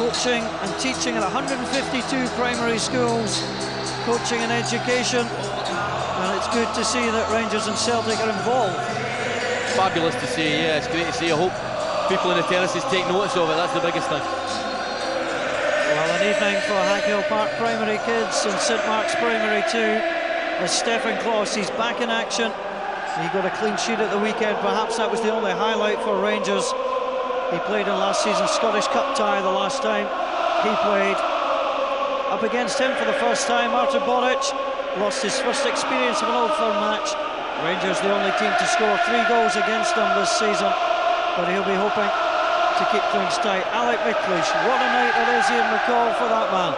coaching and teaching at 152 primary schools, coaching and education, and it's good to see that Rangers and Celtic are involved. Fabulous to see, yeah, it's great to see. I hope people in the terraces take notice of it, that's the biggest thing. Well, an evening for Hackhill Park Primary kids and St Mark's Primary too, as Stefan Kloss, he's back in action. He got a clean sheet at the weekend. Perhaps that was the only highlight for Rangers. He played in last season's Scottish Cup tie the last time he played. Up against him for the first time, Martin Boric lost his first experience of an Old Firm match. Rangers the only team to score 3 goals against them this season, but he'll be hoping to keep things tight. Alec McLeish, what a night it is, Ian McCall, for that man.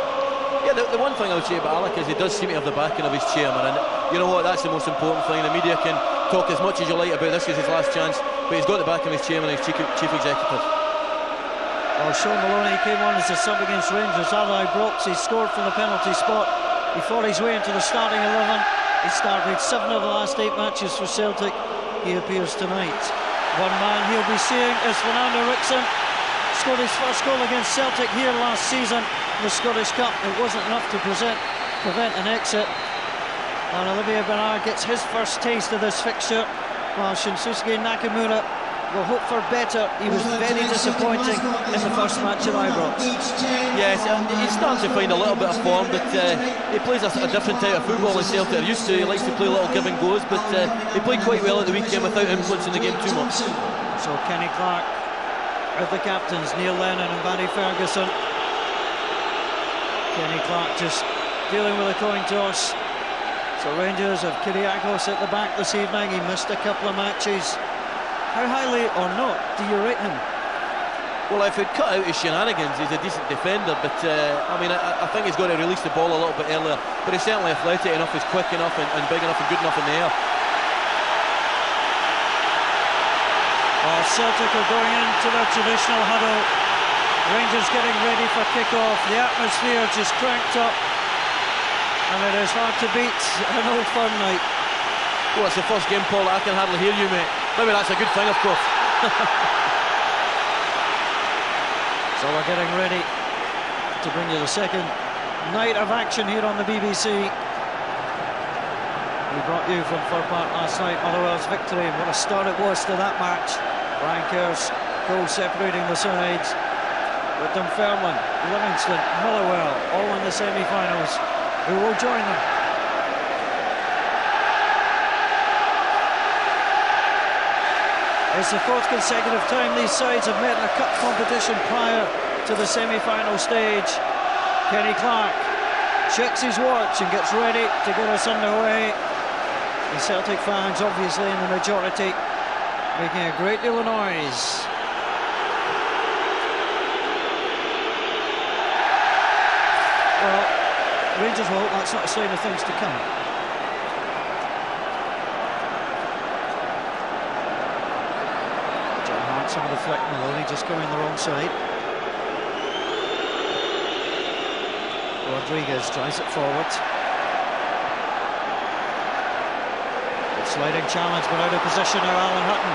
Yeah, the one thing I would say about Alec is he does seem to have the backing of his chairman, and you know what, that's the most important thing. The media can talk as much as you like about this is his last chance, but he's got the backing of his chairman and his chief executive. Well, Sean Maloney came on as a sub against Rangers. Ally Brooks, he scored from the penalty spot. He fought his way into the starting 11. He started 7 of the last 8 matches for Celtic. He appears tonight. One man he'll be seeing is Fernando Rickson. Scored his first goal against Celtic here last season in the Scottish Cup. It wasn't enough to prevent an exit. And Olivier Bernard gets his first taste of this fixture, while Shinsuke Nakamura will hope for better. He was very disappointing in the first match at Ibrox. Yes, he's starting to find a little bit of form, but he plays a different type of football than Celtic are used to. He likes to play little give and goes, but he played quite well at the weekend without influencing the game too much. So Kenny Clark with the captains, Neil Lennon and Barry Ferguson. Kenny Clark just dealing with a coin toss. So Rangers have Kyriakos at the back this evening. He missed a couple of matches. How highly or not do you rate him? Well, if he'd cut out his shenanigans, he's a decent defender, but I mean, I think he's got to release the ball a little bit earlier, but he's certainly athletic enough, he's quick enough and big enough and good enough in the air. Well, Celtic are going into their traditional huddle. Rangers getting ready for kick-off. The atmosphere just cranked up, and it is hard to beat an Old Firm night. Well, it's the first game, Paul, I can hardly hear you, mate. Maybe that's a good thing, of course. So we're getting ready to bring you the second night of action here on the BBC. We brought you from Fir Park last night, Motherwell's victory, and what a start it was to that match. Brian Kerr's goal separating the sides. With Dunfermline, Livingston, Motherwell, all in the semi-finals. Who will join them? It's the 4th consecutive time these sides have met in a cup competition prior to the semi-final stage. Kenny Clark checks his watch and gets ready to get us underway. The Celtic fans, obviously in the majority, making a great deal of noise. Well, Rangers will hope that's not a sign of things to come. John Hart, some of the flick, Maloney just going the wrong side. Rodriguez drives it forward. Good sliding challenge, but out of position now, Alan Hutton.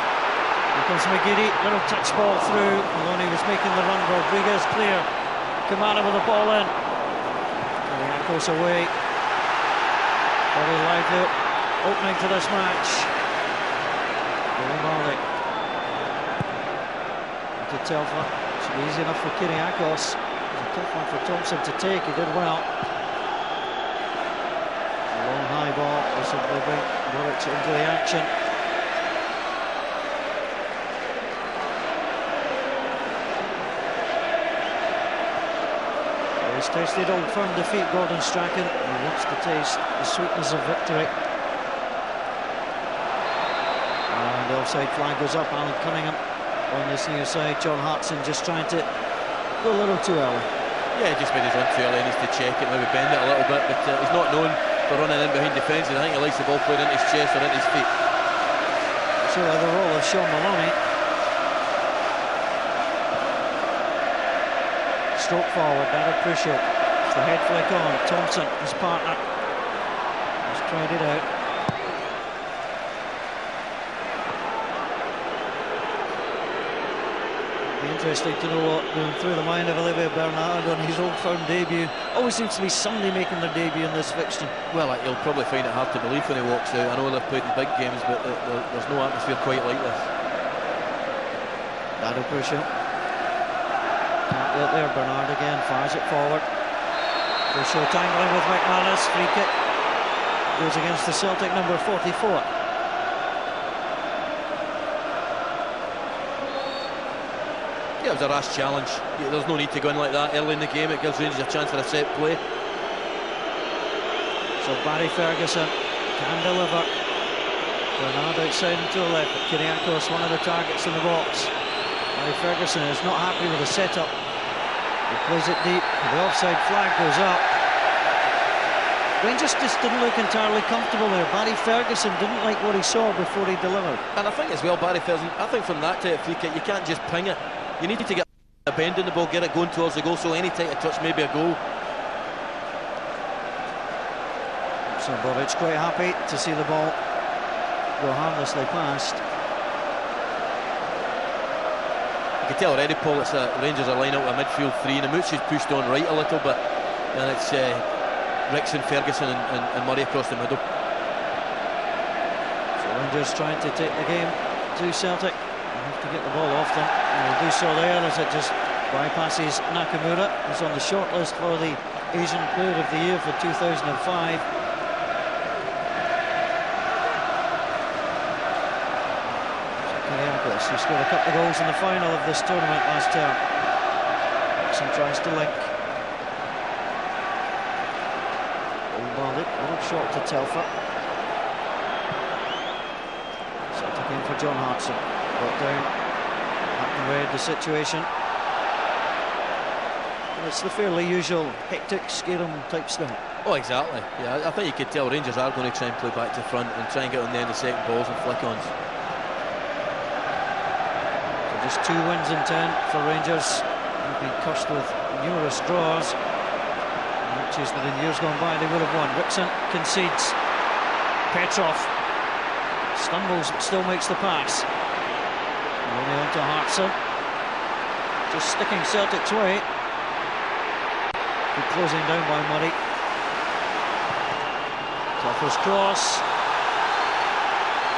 Here comes McGeady, little touch ball through. Maloney was making the run, Rodriguez clear. Kamara with the ball in. Goes away. Very lively opening to this match. Marley. To Telfer. Should be easy enough for Kyriakos. It was a tough one for Thompson to take. He did well. A long high ball. This will bring Boric into the action. He's tasted Old Firm defeat, Gordon Strachan. He wants to taste the sweetness of victory. And the offside flag goes up. Alan Cunningham on this near side. John Hartson just trying to go a little too early. Yeah, just made his run too early. He needs to check it, maybe bend it a little bit, but he's not known for running in behind defences. I think he likes the ball played into his chest or into his feet. So the role of Sean Maloney. Stroke forward, better push it. It's the head flick on. Thompson, his partner, has tried it out. It'll be interesting to know what going through the mind of Olivier Bernard on his Old Firm debut. Always seems to be somebody making their debut in this fixture. Well, he'll probably find it hard to believe when he walks out. I know they've played in big games, but there's no atmosphere quite like this. That'll push him. Can't get there. Bernard again fires it forward. Crucial tangling with McManus. Free kick goes against the Celtic number 44. Yeah, it was a rash challenge. There's no need to go in like that early in the game. It gives Rangers a chance for a set play. So Barry Ferguson can deliver. Bernard outside into the left. Kyriakos, one of the targets in the box. Barry Ferguson is not happy with the setup. He plays it deep. The offside flag goes up. Rangers just didn't look entirely comfortable there. Barry Ferguson didn't like what he saw before he delivered. And I think as well, Barry Ferguson, I think from that type of free kick, you can't just ping it. You need to get a bend in the ball, get it going towards the goal, so any type of touch may be a goal. So Bobic quite happy to see the ball go harmlessly past. You can tell already, Paul, it's Rangers are lining up a midfield three, and the Mooch is pushed on right a little bit, and it's Rickson, Ferguson and Murray across the middle. So Rangers trying to take the game to Celtic. To get the ball off them, and he'll do so there as it just bypasses Nakamura, who's on the shortlist for the Asian Player of the Year for 2005. Kyriakos, who scored a couple of goals in the final of this tournament last term. Jackson tries to link. Old little shot to Telfer. Celtic in for John Hartson. Brought down, Captain read the situation. And it's the fairly usual hectic, scare-em type style. Oh, exactly. Yeah, I think you could tell Rangers are going to try and play back to front and try and get on the end of second balls and flick-ons. So just 2 wins in 10 for Rangers. They've been cursed with numerous draws. Matches that in years gone by they would have won. Rickson concedes. Petrov stumbles but still makes the pass. Only on to Hartson. Just sticking Celtic's way. Good closing down by Murray. Telfer's cross.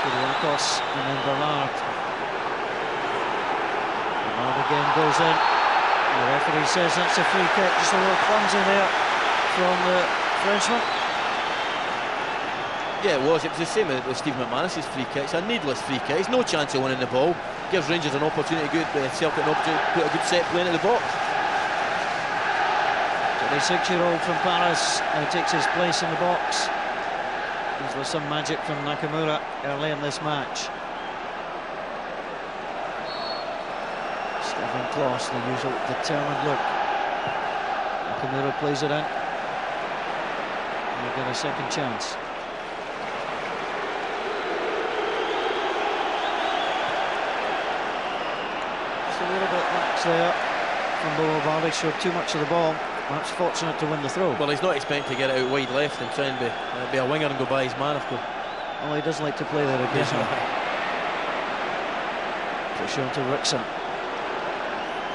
Kyriakos and then Bernard. Bernard again goes in. The referee says that's a free kick. Just a little clumsy there from the Frenchman. Yeah, it was. It was the same with Steve McManus's free kicks. A needless free kick. It's no chance of winning the ball. Gives Rangers an opportunity to Celtic an opportunity to put a good set play into the box. 26-year-old from Paris now takes his place in the box. Is there some magic from Nakamura early in this match? Stefan Klos, the usual determined look. Nakamura plays it in. He'll get a second chance. A little bit lax there from Bobo. Showed too much of the ball. Perhaps fortunate to win the throw. Well, he's not expecting to get it out wide left and try and be a winger and go by his man, of course. Well, he does like to play there occasionally. Push on to Rickson.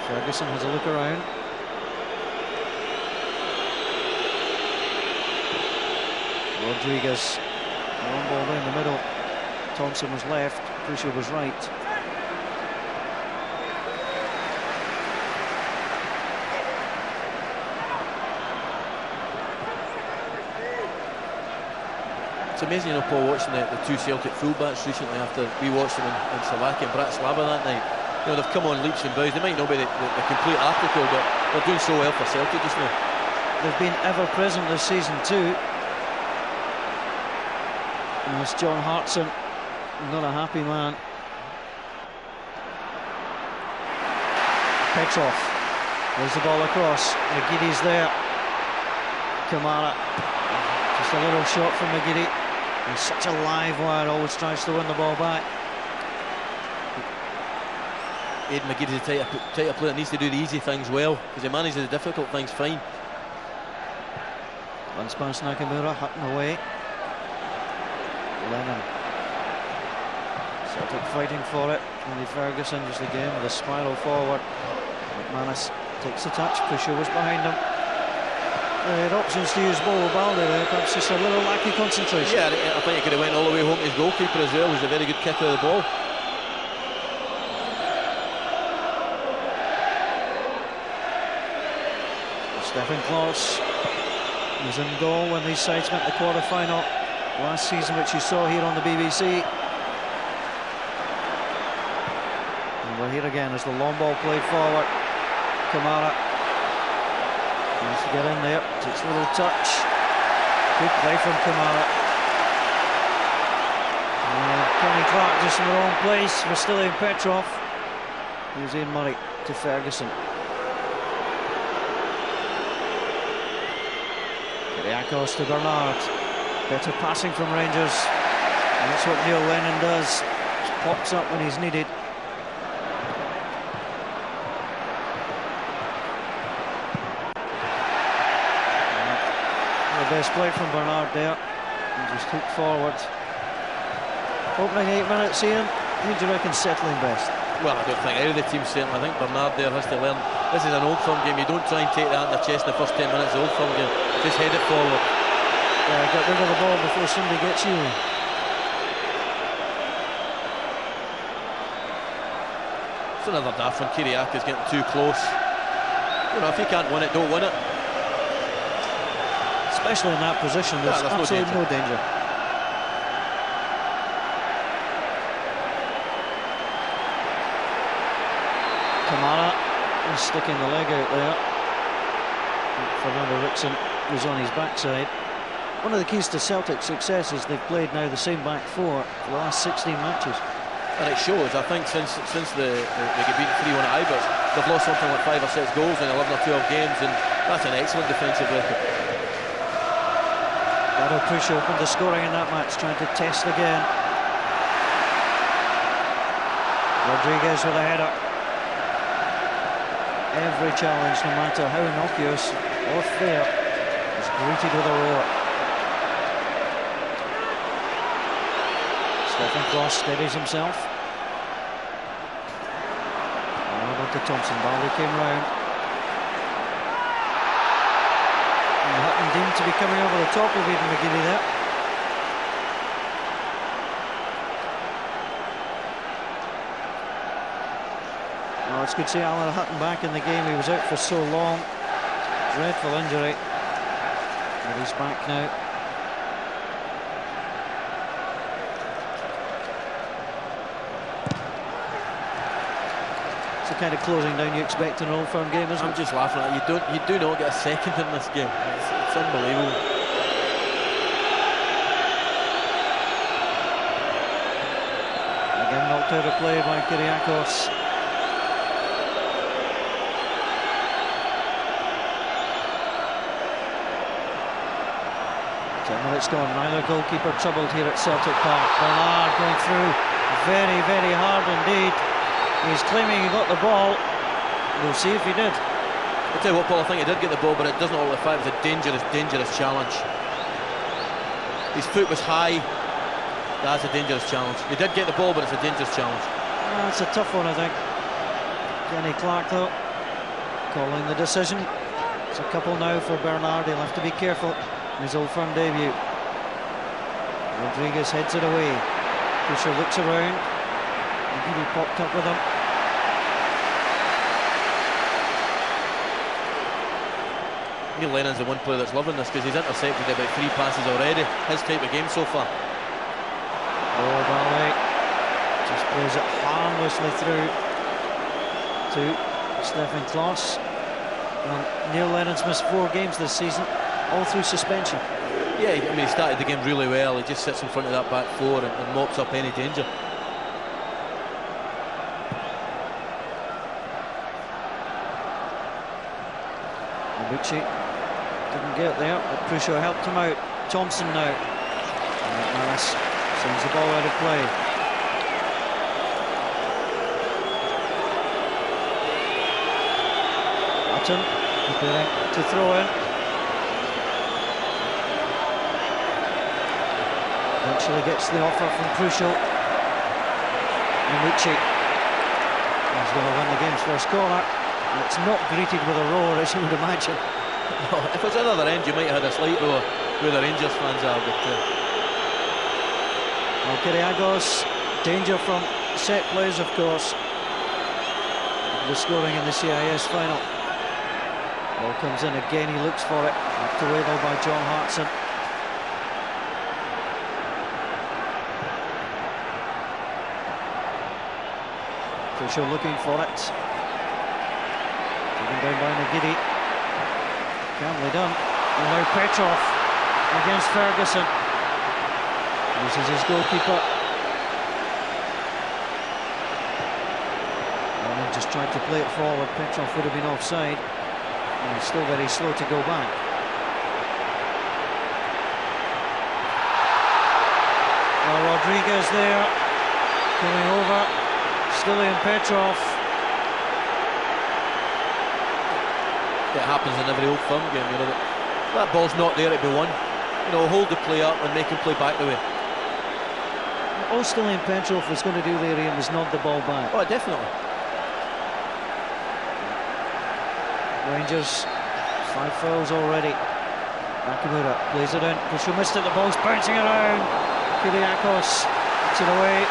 Ferguson has a look around. Rodriguez, long ball down the middle. Thompson was left. Crucial was right. It's amazing, you know, Paul, watching the 2 Celtic fullbacks recently after we watched them in Slovakia and Bratislava that night. You know, they've come on leaps and bounds. They might not be the complete article, but they're doing so well for Celtic just now. They've been ever present this season too. And it's John Hartson, not a happy man. Petrov plays the ball across. McGeady's there. Kamara, just a little shot from McGeady. He's such a live wire, always tries to win the ball back. Aidan McGeady's a type of player that needs to do the easy things well, because he manages the difficult things fine. Runs past Nakamura, Hutton away. Lennon. Celtic fighting for it. Only Ferguson just again with a spiral forward. McManus takes the touch, Pusher was behind him. They had options to use Balde there, perhaps just a little lack of concentration. Yeah, I think he could have went all the way home to his goalkeeper as well. It was a very good kick of the ball. Stefan Klaus was in goal when these sides met the quarter-final last season, which you saw here on the BBC. And we're here again as the long ball played forward. Kamara needs to get in there, takes a little touch. Good play from Kamara. And Kenny Clark just in the wrong place for Stilian Petrov. Here's Ian Murray to Ferguson. Kiriakos to Bernard. Better passing from Rangers. And that's what Neil Lennon does. Just pops up when he's needed. The best play from Bernard there. He just hooked forward. Opening 8 minutes, Ian. Who do you reckon settling best? Well, I don't think either of the teams certainly. I think Bernard there has to learn. This is an Old Firm game. You don't try and take that in the chest in the first 10 minutes of the Old Firm game. Just head it forward. Yeah, get rid of the ball before somebody gets you. It's another daft one. Kiriakis getting too close. You know, if you can't win it, don't win it. Especially in that position, there's absolutely no danger. Kamara is sticking the leg out there. Fernando Rickson was on his backside. One of the keys to Celtic's success is they've played now the same back four for the last 16 matches. And it shows. I think since they get beaten 3-1 at Ibrox, they've lost something like 5 or 6 goals in 11 or 12 games, and that's an excellent defensive record. That'll push open the scoring in that match, trying to test again. Rodriguez with a header. Every challenge, no matter how innocuous or fair, is greeted with a roar. Stefan Klaus steadies himself. Over to Thompson. Balde came round. And Hutton deemed to be coming over the top of Aidan McGeady there. Well, it's good to see Alan Hutton back in the game. He was out for so long. Dreadful injury. But he's back now. It's the kind of closing down you expect in an Old Firm game, isn't it? I'm just laughing at it. You do not get a second in this game. It's unbelievable. Again knocked out of play by Kiriakos. 10 minutes gone, neither goalkeeper troubled here at Celtic Park. Bernard going through very, very hard indeed. He's claiming he got the ball. We'll see if he did. I'll tell you what, Paul, I think he did get the ball, but it doesn't all the fact it was a dangerous, dangerous challenge. His foot was high. That's a dangerous challenge. He did get the ball, but it's a dangerous challenge. It's a tough one, I think. Kenny Clark, though, calling the decision. It's a couple now for Bernard. He'll have to be careful in his Old Firm debut. Rodriguez heads it away. Pusher looks around. He popped up with him. Neil Lennon's the one player that's loving this because he's intercepted about 3 passes already. His type of game so far. Oh, Balde just plays it harmlessly through to Stefan Klaus. And Neil Lennon's missed 4 games this season, all through suspension. Yeah, I mean, he started the game really well. He just sits in front of that back four and mops up any danger. Nabucci didn't get there, but Prusho helped him out. Thompson now. And McManus sends the ball out of play. Hutton preparing to throw in. Eventually gets the offer from Prusho. Nabucci. He's going to win the game's first corner. It's not greeted with a roar, as you would imagine. No, if it's another end, you might have had a slight roar where the Rangers fans are, but... Kyrgios, danger from set plays, of course. The scoring in the CIS final. Ball comes in again, he looks for it. Knocked away though by John Hartson. Fisher looking for it. Taken down by McGiddy. Calmly done. And now Petrov against Ferguson. Uses his goalkeeper. And just tried to play it forward. Petrov would have been offside. And he's still very slow to go back. Well, Rodriguez there. Coming over. Still in Petrov. It happens in every old firm game, you know. That ball's not there to be won. You know, hold the play up and make him play back the way. All Still in Petrov was going to do there, Ian, was nod the ball back. Oh, definitely. Rangers, 5 fouls already. Nakamura plays it in. Pusho missed it, the ball's bouncing around. Kyrgios to the way.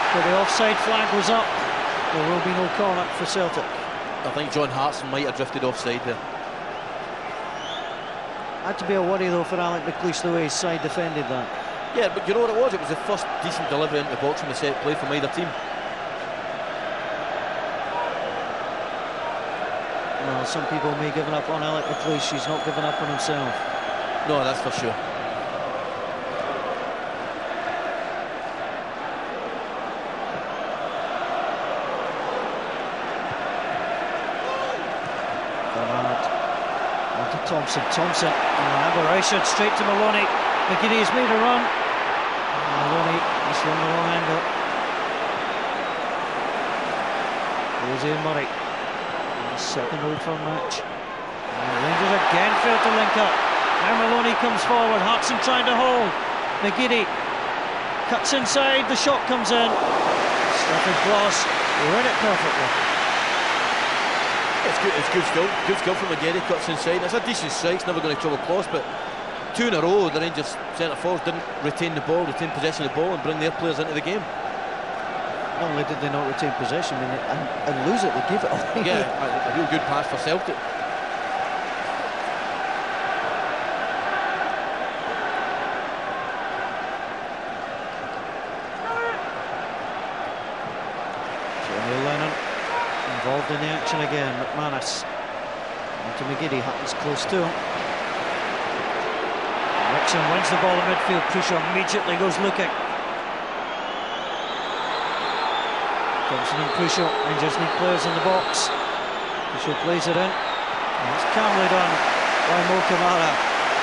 But the offside flag was up. There will be no corner for Celtic. I think John Hartson might have drifted offside there. Had to be a worry though for Alec McLeish the way his side defended that. Yeah, but you know what it was? It was the first decent delivery into the box from the set play from either team. Well, some people may have given up on Alec McLeish. He's not given up on himself. No, that's for sure. Thompson, an aberration, straight to Maloney. McGiddy has made a run. Maloney is on the wrong angle. Here's Ian Murray. Second Old Firm match. And Rangers again failed to link up. Now Maloney comes forward. Hartson trying to hold. McGiddy cuts inside. The shot comes in. Stefan Kloss read it perfectly. It's good skill from McGiddy, cuts inside. It's a decent strike, it's never going to trouble Kloss, but 2 in a row the Rangers centre forwards didn't retain the ball, retain possession of the ball and bring their players into the game. Not only did they not retain possession, and lose it, they give it away. Yeah, a real good pass for Celtic. Involved in the action again. McManus into McGiddy, happens close to him. Nixon wins the ball in midfield. Pusho immediately goes looking. Thompson and Pusho, Rangers need players in the box. Pusho plays it in. And it's calmly done by Mo Kamara.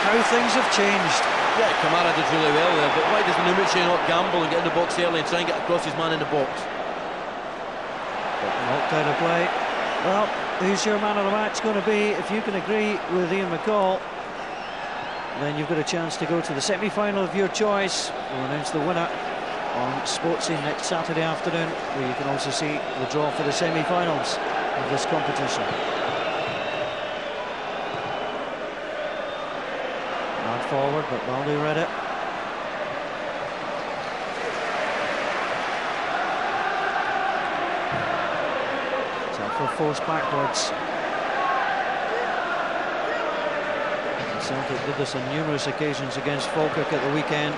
How things have changed. Yeah, Kamara did really well there, but why does Numice not gamble and get in the box early and try and get across his man in the box? Knocked out of play. Well, who's your man of the match going to be? If you can agree with Ian McCall, then you've got a chance to go to the semi-final of your choice. We'll announce the winner on Sportscene next Saturday afternoon, where you can also see the draw for the semi-finals of this competition. Not forward, but Baldy read it. For force backwards. And Celtic did this on numerous occasions against Falkirk at the weekend,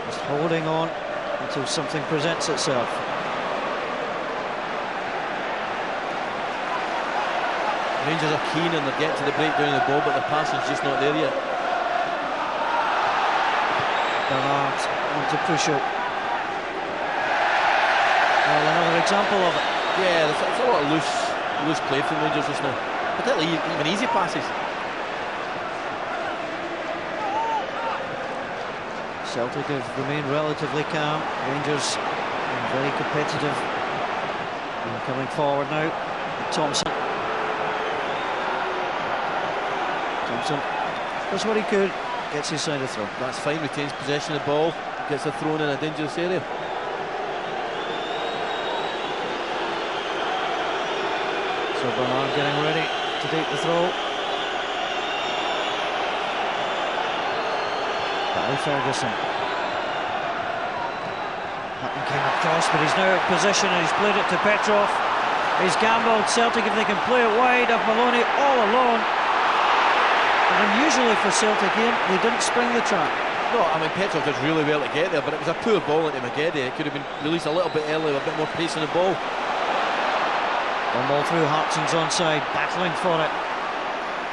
just holding on until something presents itself. Rangers are keen and they're getting to the breakdown of the ball, but the passing's just not there yet. Bernard onto Pusho. Well, another example of it. Yeah, there's a lot of loose play from Rangers just now, particularly even easy passes. Celtic have remained relatively calm. Rangers very competitive. And coming forward now, Thompson does what he could, gets his side of throw. That's fine, retains possession of the ball, gets a throw in a dangerous area. So Bernard getting ready to take the throw. Barry Ferguson. Hutton came across, but he's now out of position and he's played it to Petrov. He's gambled. Celtic, if they can play it wide, have Maloney all alone. And unusually for Celtic here, they didn't spring the trap. No, I mean, Petrov did really well to get there, but it was a poor ball into McGeady. It could have been released a little bit earlier, a bit more pace on the ball. One ball through, Hartson's onside, battling for it.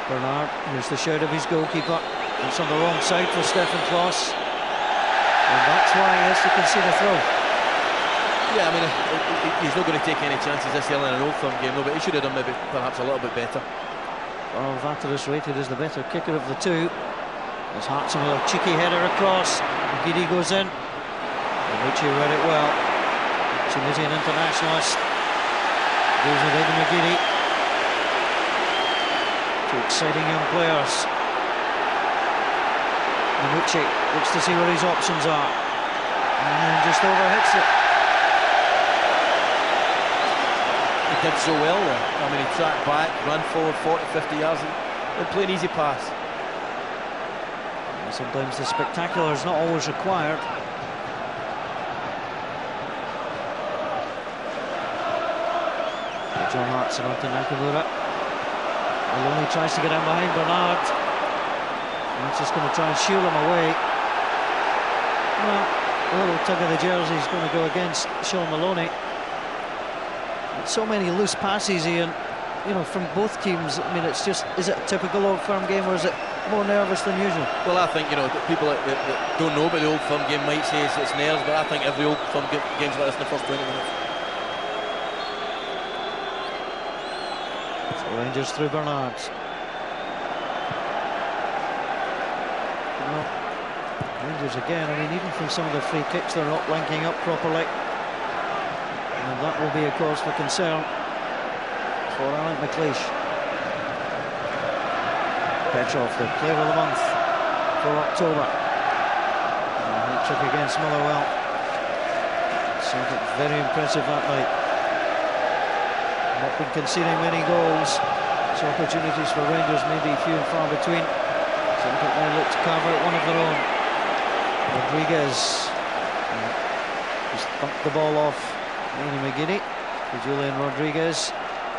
Bernard, here's the shout of his goalkeeper. It's on the wrong side for Stefan Klos. And that's why he has to concede a throw. Yeah, I mean, he's not going to take any chances this early in an Old Firm game, no, but he should have done maybe perhaps a little bit better. Well, Vateris rated as the better kicker of the two. As Hartson with a cheeky header across. McGeady goes in. Richie read it well. Tunisian internationalist. Goes with Eddie McGeady. Two exciting young players. Manucci looks to see where his options are. And then just overhits it. He did so well there. I mean, he tracked back, ran forward 40, 50 yards and played an easy pass. Sometimes the spectacular is not always required. John Hartson onto Nakamura. Maloney tries to get in behind Bernard. And he's just going to try and shield him away. Well, a little tug of the jersey is going to go against Sean Maloney. So many loose passes, Ian, you know, from both teams. I mean, it's just, is it a typical Old Firm game or is it more nervous than usual? Well, I think, you know, people that don't know about the Old Firm game might say it's nerves, but I think every Old Firm game's like this in the first 20 minutes. So Rangers through Bernard. Well, Rangers again, I mean, even from some of the free kicks, they're not linking up properly. And that will be a cause for concern for Alec McLeish. Petrov, the player of the month for October. Hat trick against Motherwell. Celtic very impressive that night. Not been conceding many goals, so opportunities for Rangers may be few and far between. Celtic now look to carve out one of their own. Rodriguez just thumped the ball off Eddie McGeady to Julian Rodriguez,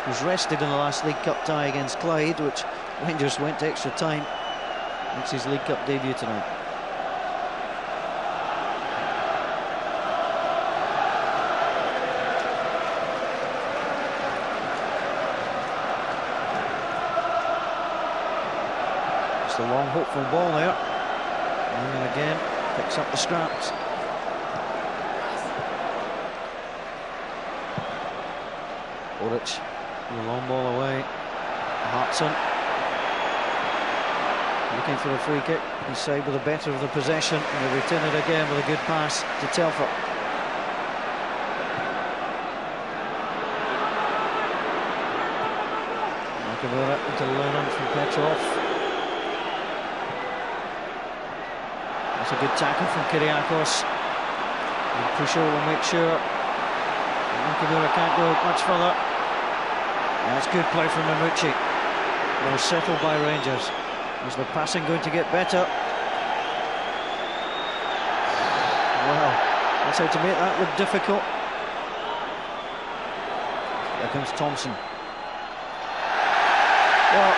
who's rested in the last League Cup tie against Clyde, which Rangers went to extra time. Makes his League Cup debut tonight. Just a long, hopeful ball there. And then again, picks up the scraps. Orich, the long ball away. Hartson looking for a free kick. His side with the better of the possession, and they return it again with a good pass to Telford. Nakamura into Lennon from Petrov. That's a good tackle from Kyriakos. And Pusho will make sure Nakamura can't go much further. That's good play from Mamucci. Well settled by Rangers. Is the passing going to get better? Well, that's how to make that look difficult. There comes Thompson. Well,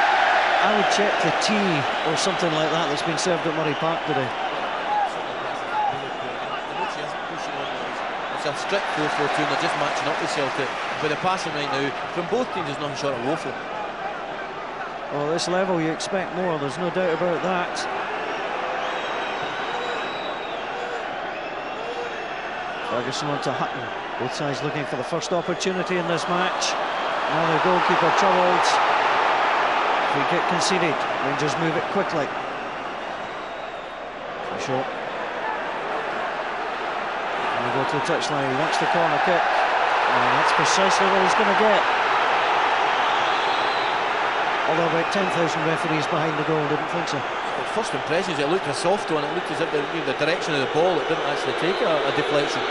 I would check the tea or something like that that's been served at Murray Park today. It's a strict 4-4-2 and they're just matching up with Celtic. But the passing right now from both teams is nothing short of woeful. Well, at this level you expect more, there's no doubt about that. Ferguson on to Hutton. Both sides looking for the first opportunity in this match. Now the goalkeeper troubled. Free kick conceded. Rangers move it quickly. For sure. And we go to the touchline. He wants the corner kick. And that's precisely what he's going to get. Although about 10,000 referees behind the goal didn't think so. Well, first impressions, it looked a soft one. It looked as if the direction of the ball, it didn't actually take a deflection.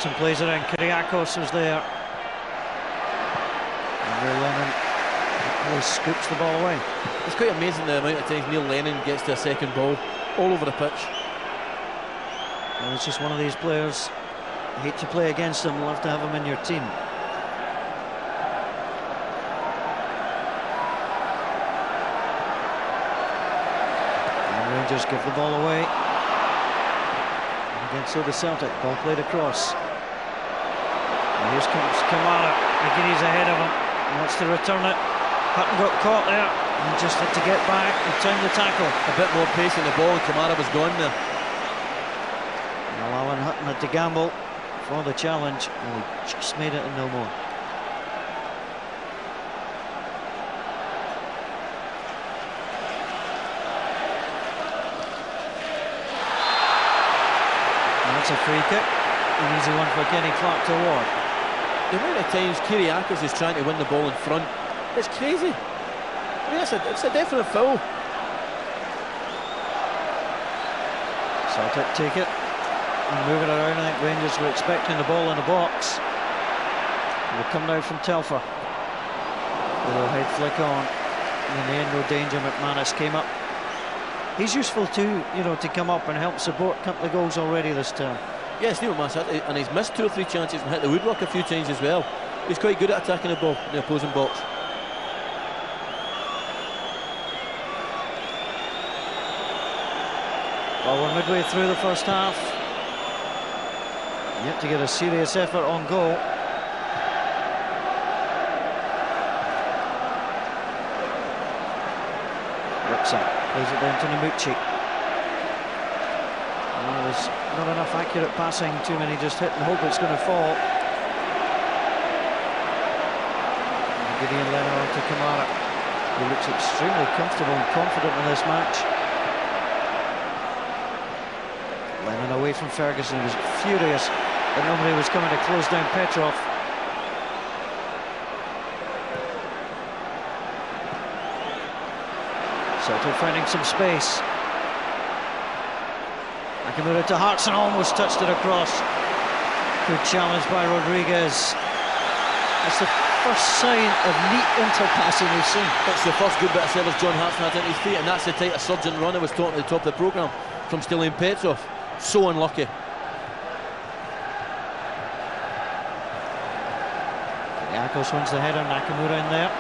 Hudson plays it in. Kyriakos was there. And Neil Lennon really scoops the ball away. It's quite amazing the amount of times Neil Lennon gets to a second ball all over the pitch. Well, it's just one of these players. You hate to play against him, love to have him in your team. And Rangers give the ball away. Again, so the Celtic. Ball played across. And here comes Kamara. McGinny's ahead of him. He wants to return it. Hutton got caught there. He just had to get back and time the tackle. A bit more pace in the ball, and Kamara was gone there. Well, Alan Hutton had to gamble for the challenge, and he just made it and no more. And that's a free kick, an easy one for Kenny Clark to award. The amount of times Kyriakos is trying to win the ball in front, it's crazy. I mean, it's a definite foul. Celtic take it and move it around. I think Rangers were expecting the ball in the box. It will come now from Telfer. A little head flick on. And in the end, no danger. McManus came up. He's useful too, you know, to come up and help support. A couple of goals already this term. Yeah, Stephen Massad, and he's missed 2 or 3 chances and hit the woodwork a few times as well. He's quite good at attacking the ball in the opposing box. Well, we're midway through the first half. Yet to get a serious effort on goal. Ripson plays it down to Namucci. Well, there's not enough accurate passing. Too many just hit and hope it's going to fall. Gideon Lennon to Kamara, who looks extremely comfortable and confident in this match. Lennon away from Ferguson. He was furious that nobody was coming to close down Petrov. Celtic finding some space. Nakamura to Hartson, almost touched it across. Good challenge by Rodriguez. That's the first sign of neat interpassing we've seen. That's the first good bit of service John Hartson had at his feet, and that's the type of surgeon run I was talking at the top of the programme from Stilian Petrov. So unlucky. Kyriakos wins the header, Nakamura in there.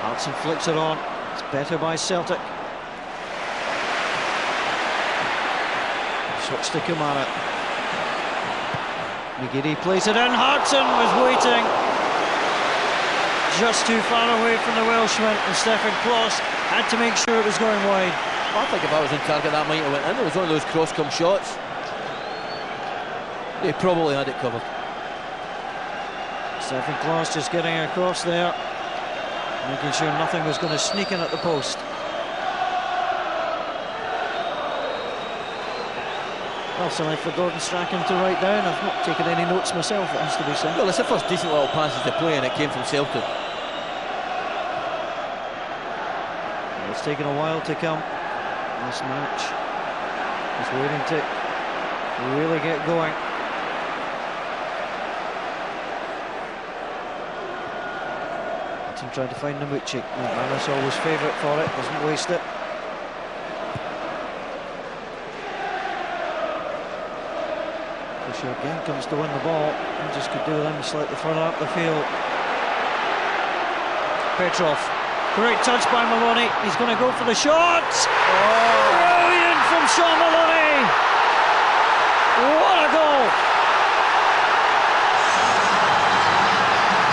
Hartson flicks it on. It's better by Celtic. Switch to Kamara. McGiddy plays it in. Hartson was waiting just too far away from the Welshman, and Stefan Klos had to make sure it was going wide. Well, I think if I was in target, that might have went in. It was one of those cross-come shots. They probably had it covered. Stefan Klos just getting across there, making sure nothing was going to sneak in at the post. Well, something for Gordon Strachan to write down. I've not taken any notes myself, it has to be said. Well, it's the first decent little passes to play, and it came from Celtic. It's taken a while to come. This match is waiting to really get going. Hudson tried to find Namucci. McManus always favourite for it, doesn't waste it. Fisher again comes to win the ball. And just could do with him slightly further up the field. Petrov. Great touch by Maloney. He's going to go for the shot. Brilliant from Sean Maloney. What a goal.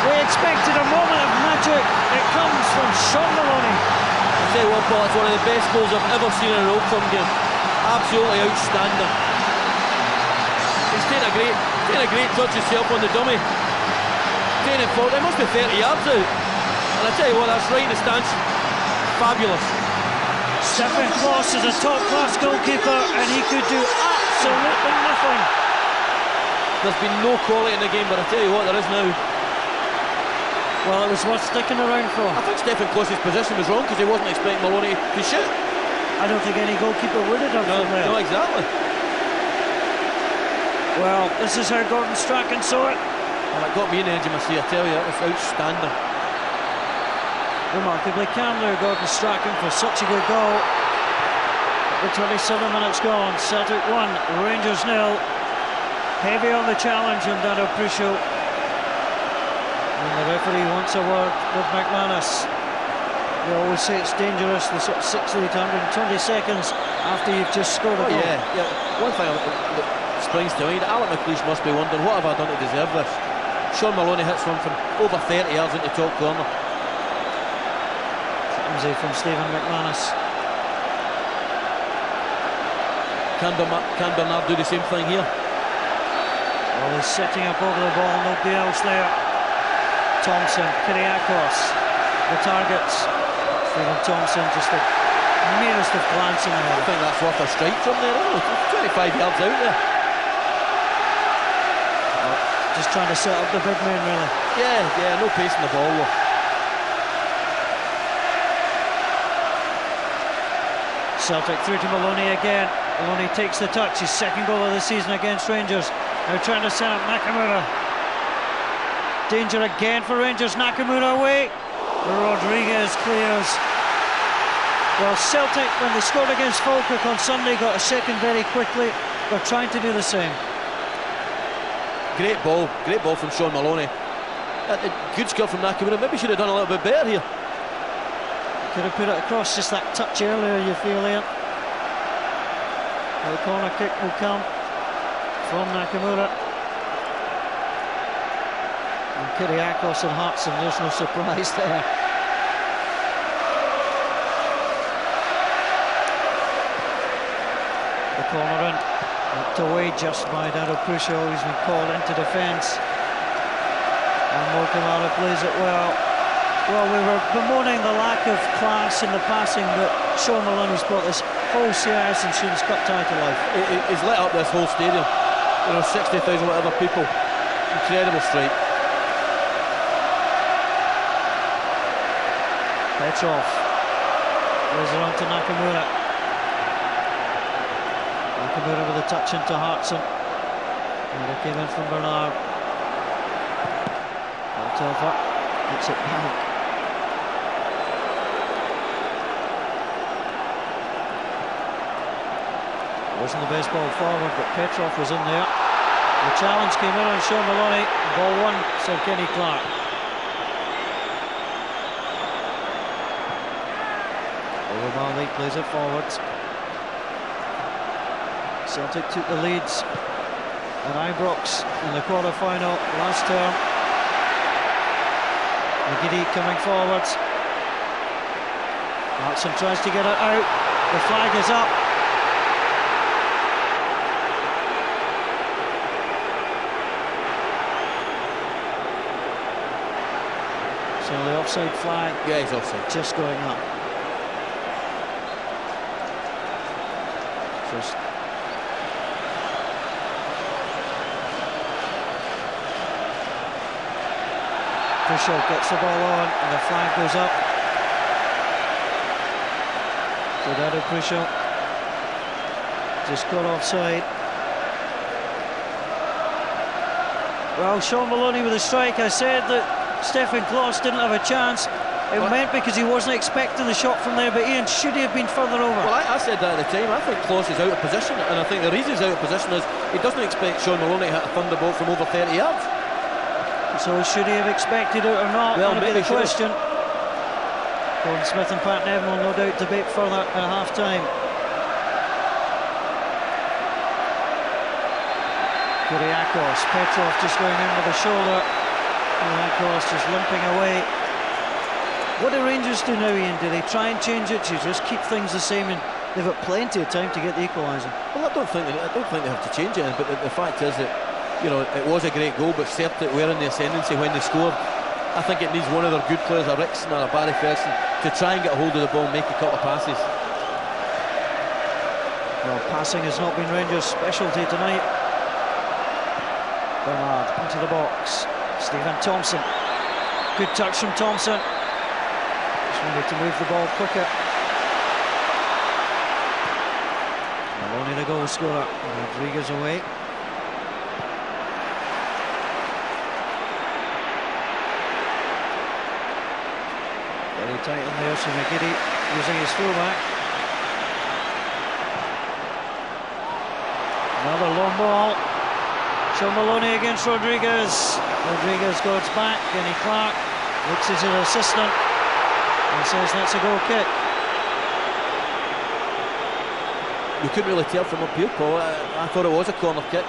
We expected a moment of magic. It comes from Sean Maloney. I'll tell you what, Paul, it's one of the best goals I've ever seen in an Old Firm game. Absolutely outstanding. He's taking a great touch himself on the dummy. Taking it forward. It must be 30 yards out. And I tell you what, that's right in the stance. Fabulous. Stefan Klos is a top-class goalkeeper, and he could do absolutely nothing. There's been no quality in the game, but I tell you what, there is now. Well, it was worth sticking around for. I think Stefan Klos's position was wrong because he wasn't expecting Maloney to shoot. I don't think any goalkeeper would have done that. No, exactly. Well, this is how Gordon Strachan saw it. Well, it got me in the edge of my seat, I tell you, it's outstanding. Remarkably calm there, Gordon Strachan, for such a good goal. The 27 minutes gone, Celtic 1, Rangers 0. Heavy on the challenge on Dado Prusho. And the referee wants a word with McManus. They always say it's dangerous, the sort of 60 to 120 seconds after you've just scored a goal. Yeah. One thing that springs to mind, Alec McLeish must be wondering, what have I done to deserve this? Sean Maloney hits one from over 30 yards into top corner. Flimsy from Stephen McManus. Can Bernard do the same thing here? Well, he's setting up over the ball, nobody else there. Thompson, Kyriakos, the targets. Stephen Thompson, just the merest of glancing in there. I think that's worth a strike from there, isn't it? 25 yards out there. Well, just trying to set up the big man, really. Yeah, no pace in the ball though. Celtic through to Maloney again. Maloney takes the touch, his second goal of the season against Rangers. Now trying to set up Nakamura. Danger again for Rangers, Nakamura away. Rodriguez clears. Well, Celtic, when they scored against Falkirk on Sunday, got a second very quickly. They're trying to do the same. Great ball from Sean Maloney. Good skill from Nakamura. Maybe should have done a little bit better here. Could have put it across just that touch earlier, you feel here. The corner kick will come from Nakamura. And Kyriakos and Hartson, there's no surprise there. The corner in, knocked away just by Dado Prusho, who's been called into defence. And Mokamara plays it well. Well, we were bemoaning the lack of class in the passing, but Sean Maloney's brought this whole CIS and Students' Cup tie to life. He's lit up this whole stadium. 60,000 whatever people. Incredible strike. Petrov plays it on to Nakamura. Nakamura with a touch into Hartson. And it came in from Bernard. Altova gets it back. Wasn't the best ball forward, but Petrov was in there. The challenge came in on Sean Maloney. Ball one, Sir Kenny Clark. Overmalley plays it forwards. Celtic took the leads at Ibrox in the quarter-final last term. McGiddy coming forwards. Hartson tries to get it out. The flag is up. So the offside flag, yeah, he's offside, just going up. First. Prusho gets the ball on, and the flag goes up. So Dado Prusho just got offside. Well, Sean Maloney with a strike. I said that Stefan Kloss didn't have a chance. It meant because he wasn't expecting the shot from there, but Ian, should he have been further over? Well, I said that at the time. I think Kloss is out of position, and I think the reason he's out of position is he doesn't expect Sean Maloney to hit a thunderbolt from over 30 yards. So should he have expected it or not? Well, that'll be the question. Gordon Smith and Pat Nevin will no doubt debate further at half-time. Kyriakos, Petrov just going in with a shoulder. Kyriakos just limping away. What do Rangers do now, Ian? Do they try and change it? Do you just keep things the same? And they've got plenty of time to get the equaliser. Well, I don't think they have to change it. But the fact is that, you know, it was a great goal, but Celtic were in the ascendancy when they scored. I think it needs one of their good players, a Rickson or a Barry Ferguson, to try and get a hold of the ball and make a couple of passes. Well, passing has not been Rangers' specialty tonight. Bernard into the box. Stephen Thompson. Good touch from Thompson. Just wanted to move the ball quicker. Maloney the goal scorer. Rodriguez away. Very tight in there, so McGiddy using his fullback. Another long ball. Sean Maloney against Rodriguez. Rodriguez goes back. Kenny Clark looks at his assistant and says that's a goal kick. You couldn't really tell from up here, Paul. I thought it was a corner kick.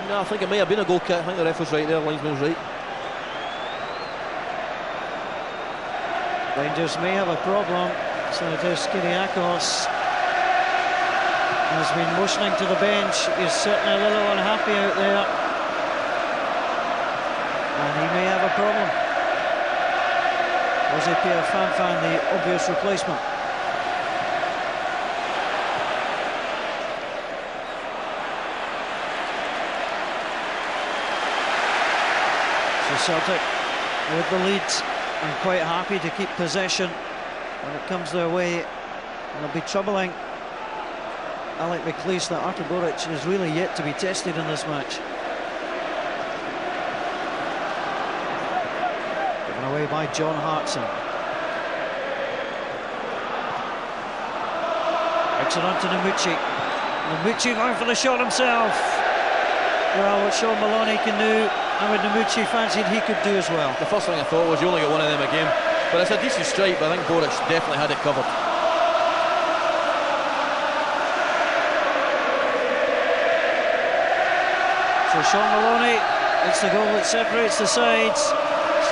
No, I think it may have been a goal kick. I think the ref was right there, linesman was right. Rangers may have a problem. So it is Kyriakos has been motioning to the bench. He's certainly a little unhappy out there, and he may have a problem. Jose Pierre Fanfan, the obvious replacement. So Celtic with the lead and quite happy to keep possession when it comes their way. And it'll be troubling Alec McLeish that Artur Boruc is really yet to be tested in this match. Given away by John Hartson. Kicks it on to Namucci. Namucci going for the shot himself. Well, what Sean Maloney can do, and what Namucci fancied he could do as well. The first thing I thought was you only got one of them a game, but it's a decent strike, but I think Boruc definitely had it covered. So Sean Maloney, it's the goal that separates the sides.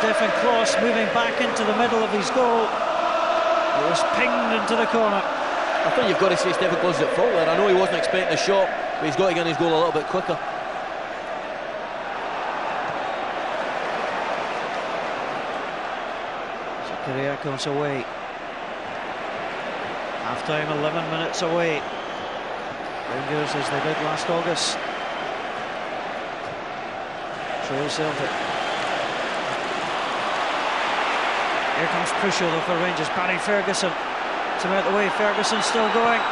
Stefan Klos moving back into the middle of his goal. It was pinged into the corner. I think you've got to say Stefan Klos is at fault there. I know he wasn't expecting a shot, but he's got to get in his goal a little bit quicker. So Kyriakos away. Half-time 11 minutes away. Rangers as they did last August. Trail Celtic. Here comes Prusho though for Rangers. Barry Ferguson to out the way. Ferguson still going.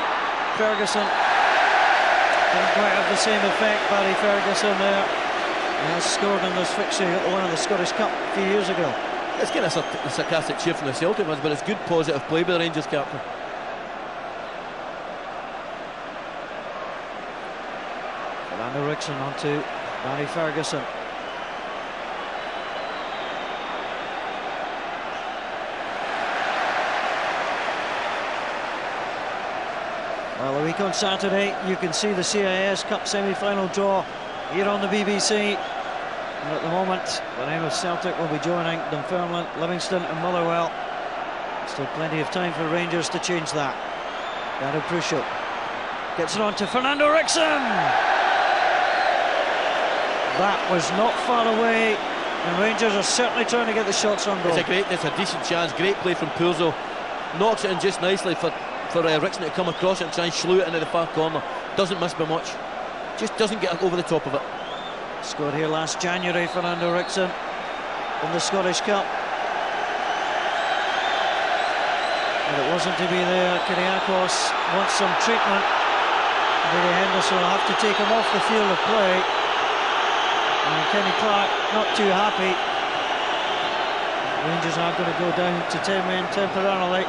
Ferguson didn't quite have the same effect. Barry Ferguson there. He has scored in this fixture. He got the one in the Scottish Cup a few years ago. It's kind of a sarcastic cheer from the Celtic fans, but it's good positive play by the Rangers captain. Fernando Rickson onto Barry Ferguson. Well, a week on Saturday, you can see the CIS Cup semi-final draw here on the BBC. And at the moment, the name of Celtic will be joining Dunfermline, Livingston and Motherwell. Still plenty of time for Rangers to change that. Dado Prusho gets it on to Fernando Rickson. That was not far away, and Rangers are certainly trying to get the shots on goal. It's a decent chance, great play from Puzo. Knocks it in just nicely for Rickson to come across it and try and slew it into the far corner. Doesn't miss by much, just doesn't get over the top of it. Scored here last January, Fernando Rickson, in the Scottish Cup. But it wasn't to be there. Kyriakos wants some treatment. Billy Henderson will have to take him off the field of play. And Kenny Clark not too happy. Rangers are going to go down to 10 men temporarily.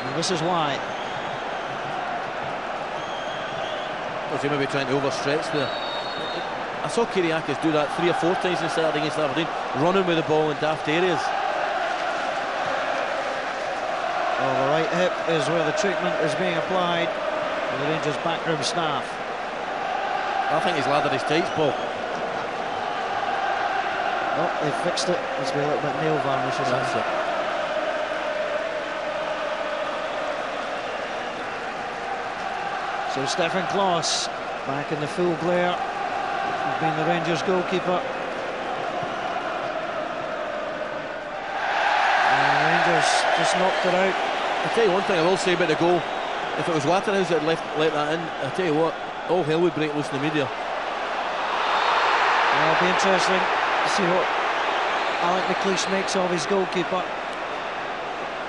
And this is why. Well, he may be trying to overstretch there. I saw Kyriakos do that 3 or 4 times in Saturday against Aberdeen, running with the ball in daft areas. Well, the right hip is where the treatment is being applied by the Rangers backroom staff. I think he's lathered his tights, Paul. Oh, they fixed it. Must be a little bit nail varnish or something. That's it. So Stefan Klos back in the full glare. He's been the Rangers goalkeeper. And Rangers just knocked it out. I'll tell you one thing I will say about the goal. If it was Waterhouse that let that in, I'll tell you what, all hell would break loose in the media. Well, it'll be interesting to see what Alec McLeish makes of his goalkeeper.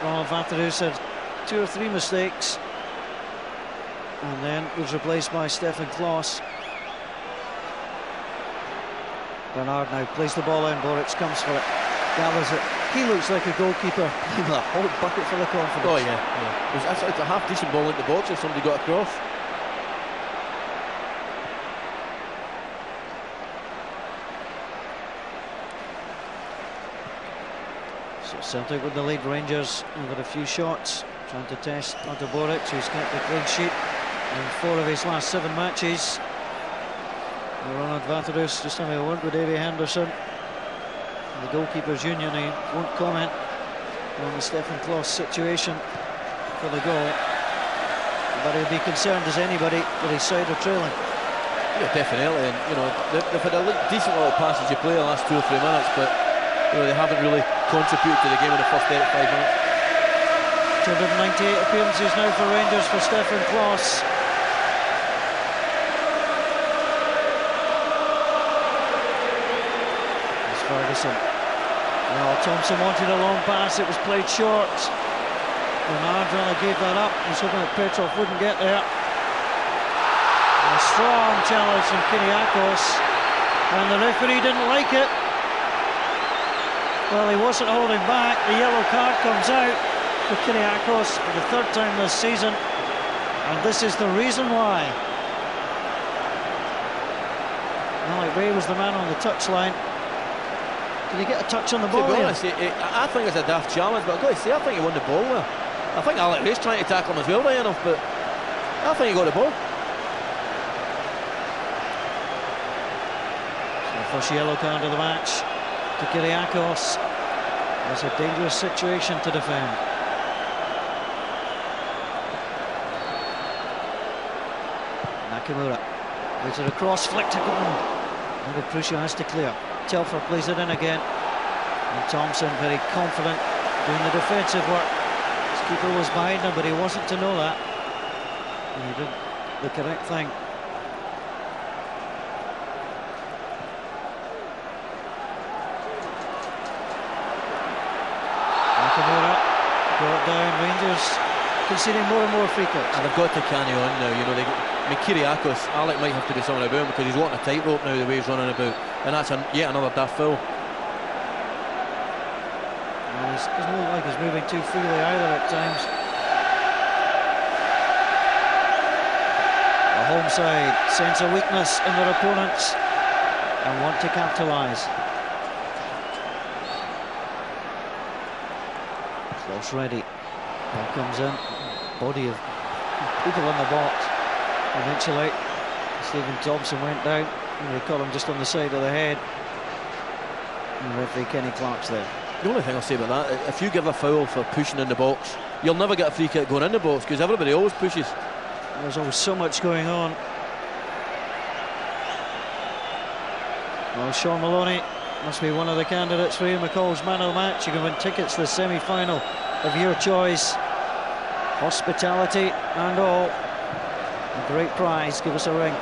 Ronald Waterhouse had 2 or 3 mistakes and then was replaced by Stefan Klos. Bernard now plays the ball in. Boric comes for it, gathers it. He looks like a goalkeeper playing a whole bucket full of confidence. Oh yeah. It's a half decent ball into the box if somebody got across. So Celtic with the lead. Rangers have got a few shots trying to test onto Boric, who's kept a clean sheet in 4 of his last 7 matches. Ronald Vaterus just having a word with Davy Henderson. The goalkeepers union, he won't comment on the Stefan Klos situation for the goal, but he'll be concerned as anybody that his side are trailing. Yeah, definitely, and you know they've had a decent little passage of play the last 2 or 3 minutes, but you know they haven't really contributed to the game in the first 35 minutes. 298 appearances now for Rangers for Stefan Klos. It's Ferguson. Well, Thompson wanted a long pass, it was played short. Bernard rather gave that up. He's hoping that Petrov wouldn't get there. A strong challenge from Kyriakos, and the referee didn't like it. Well, he wasn't holding back. The yellow card comes out for Kyriakos for the 3rd time this season, and this is the reason why. Alec Ray was the man on the touchline. Did he get a touch on the ball? To be honest, I think it's a daft challenge, but I've got to say, I think he won the ball there. I think Alec Ray's trying to tackle him as well, right enough, but I think he got the ball. So the first yellow card of the match to Kyriakos. That's a dangerous situation to defend. Nakamura waits it across, flicked it on. Maybe Prussia has to clear. Telfer plays it in again, and Thompson very confident doing the defensive work. His keeper was behind him, but he wasn't to know that, and he did the correct thing. Nakamura got down. Rangers conceding more and more free kicks, and they've got to carry on now. You know, Kyriakos, Alec might have to do something about him because he's walking a tightrope now the way he's running about, and that's yet another daft foul. Well, it doesn't look like he's moving too freely either at times. The home side sense a weakness in their opponents and want to capitalise. Close ready. Ball comes in. Body of people in the box. Eventually, Stephen Thompson went down, and they caught him just on the side of the head. And referee Kenny Clark's there. The only thing I'll say about that, if you give a foul for pushing in the box, you'll never get a free kick going in the box because everybody always pushes. There's always so much going on. Well, Sean Maloney must be one of the candidates for Ian McCall's man of the match. You can win tickets to the semi-final of your choice. Hospitality and all. A great prize. Give us a ring.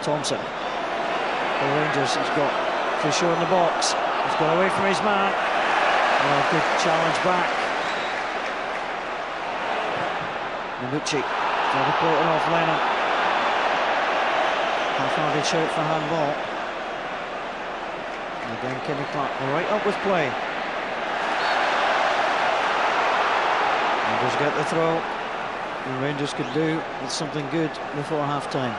Thompson. The Rangers, he's got Fisher in the box. He's got away from his man. Oh, good challenge back. Noguchi tried to play it off Lennon. Half-hearted shout for handball. And again, Kenny Clark right up with play. Rangers get the throw. And Rangers could do with something good before half-time.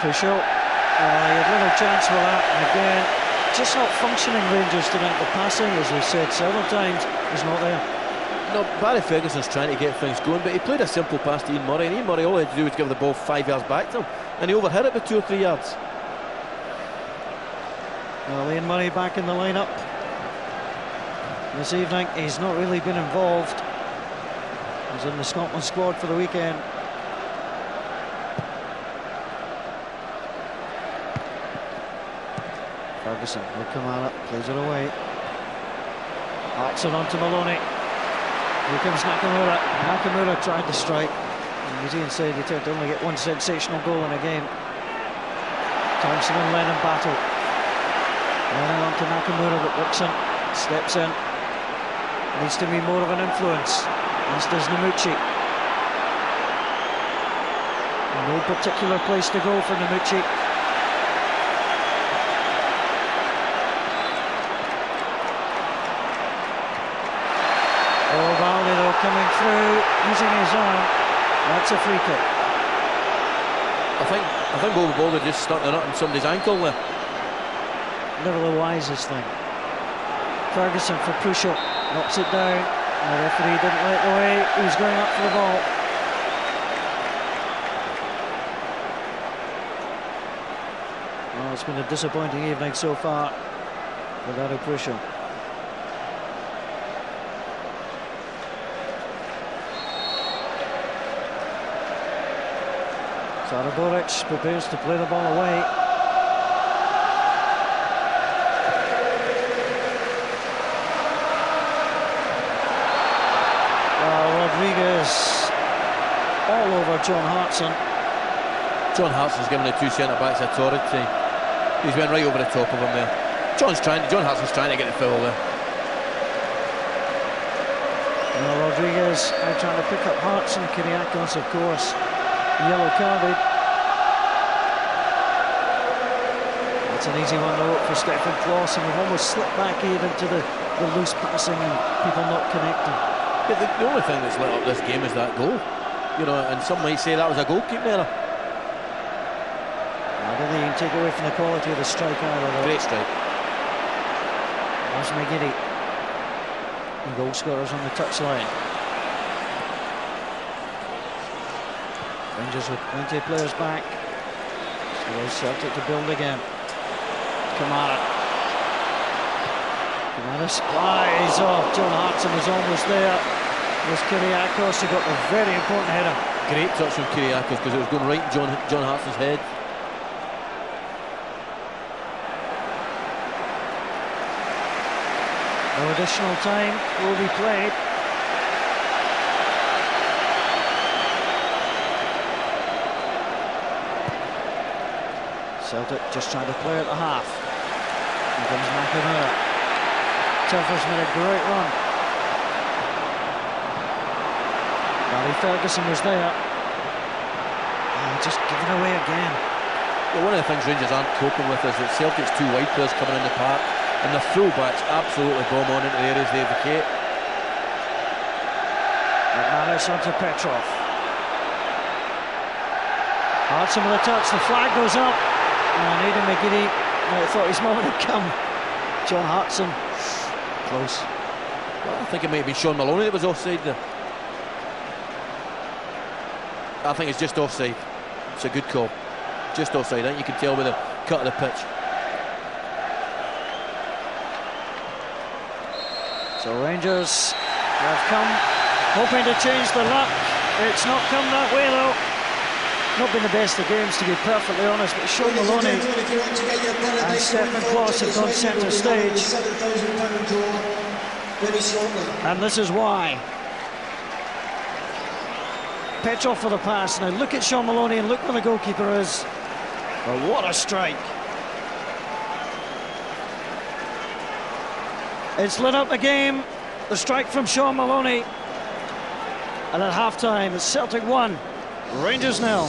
Crucial. He had little chance for that, and again, just not functioning Rangers tonight. The passing, as we've said several times, is not there. No, Barry Ferguson's trying to get things going, but he played a simple pass to Ian Murray, and Ian Murray, all he had to do was give the ball 5 yards back to him, and he overhit it with 2 or 3 yards. Well, Ian Murray back in the lineup this evening. He's not really been involved. He's in the Scotland squad for the weekend. Ferguson will come out, plays it away. Axon onto Maloney. Here comes Nakamura. Nakamura tried to strike. And as Ian said, he tend to only get one sensational goal in a game. Thompson and Lennon battle. Lennon onto Nakamura, but Dixon Steps in. Needs to be more of an influence. As does Namucci. No particular place to go for Namucci. Oh, Valdi though coming through, using his arm. That's a free kick. I think Boulder just stuck the nut on somebody's ankle there. Never the wisest thing. Ferguson for Prusho, knocks it down. And the referee didn't let the way. He was going up for the ball. Well, it's been a disappointing evening so far without a Prusho. Saraboric prepares to play the ball away. Rodriguez all over John Hartson. John Hartson's given the two centre-backs authority. He's went right over the top of him there. John Hartson's trying to get the foul there. Well, Rodriguez now trying to pick up Hartson. Kyriakos, of course, yellow carded. That's an easy one though for Stefan Klos, and we've almost slipped back here into the loose passing and people not connecting. Yeah, the only thing that's lit up this game is that goal. You know, and some might say that was a goalkeeping error. I don't think you can take away from the quality of the strike either, though. Great strike. There's McGiddy. And goal scorers on the touchline. Rangers with plenty of players back. So Celtic to build again. Kamara spies off. John Hartson was almost there. Was Kyriakos who got the very important header. Great touch from Kyriakos because it was going right in John Hartson's head. No additional time will be played. Celtic just trying to play at the half. Here comes Nakamura. Telfer's made a great run. Barry Ferguson was there. Just given away again. Well, one of the things Rangers aren't coping with is that Celtic's two wide players coming in the park, and the full-backs absolutely bomb on into the areas they vacate. McManus onto Petrov. Hartson with a touch, the flag goes up. And Aidan McGiddy thought his moment had come. John Hartson, close. Well, I think it might have been Sean Maloney that was offside there. I think it's just offside. It's a good call. Just offside. I think you can tell by the cut of the pitch. So Rangers have come hoping to change the luck. It's not come that way though. Not been the best of games, to be perfectly honest, but Sean Maloney and Stefan Klos have gone centre stage. And this is why. Petrov for the pass. Now look at Sean Maloney and look where the goalkeeper is. But what a strike. It's lit up the game. The strike from Sean Maloney. And at half-time, it's Celtic 1, Rangers 0.